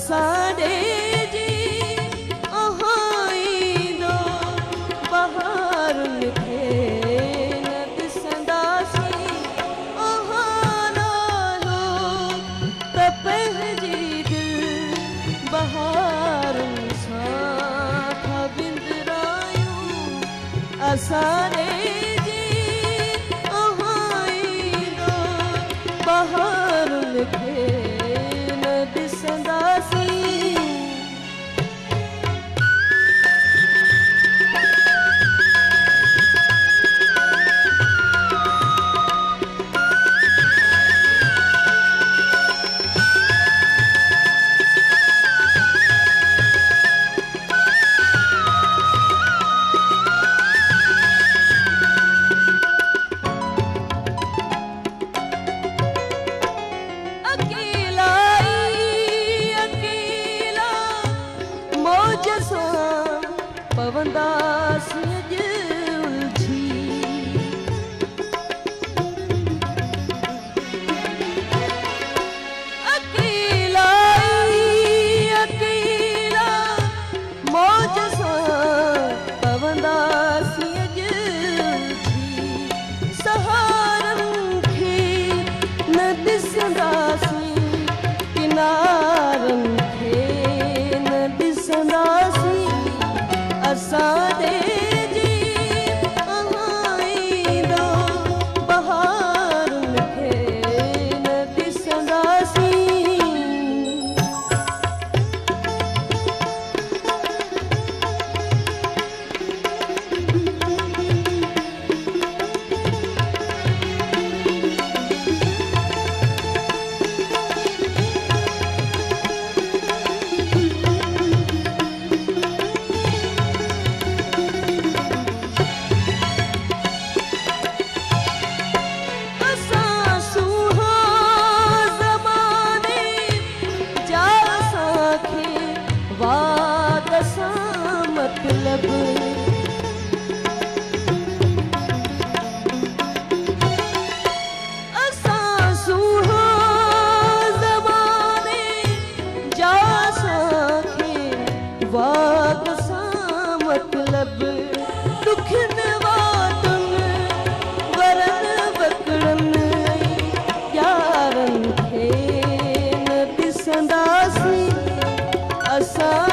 असांजे जी आहाईंदो बहारुनि खे न ॾिसंदासीं आहानो त पंहिंजी दिलि बहारुनि सां था विंदरायूं असांजे जी आहाईंदो बहारुनि खे न ॾिसंदासीं पवंदासीं उलझी अकेला अकेला मौज सां पवंदासीं उलझी सहारनि खे न ॾिसंदासीं किनारनि खे न ॾिसंदासीं असांजे जी आहाईंदो बहारुनि खे न ॾिसंदासीं मतलब असां सूहा ज़माने जा असांखे वात सां मतलब दुखनि वातुनि वरनि वकड़नि यारनि खे न ॾिसंदासीं असां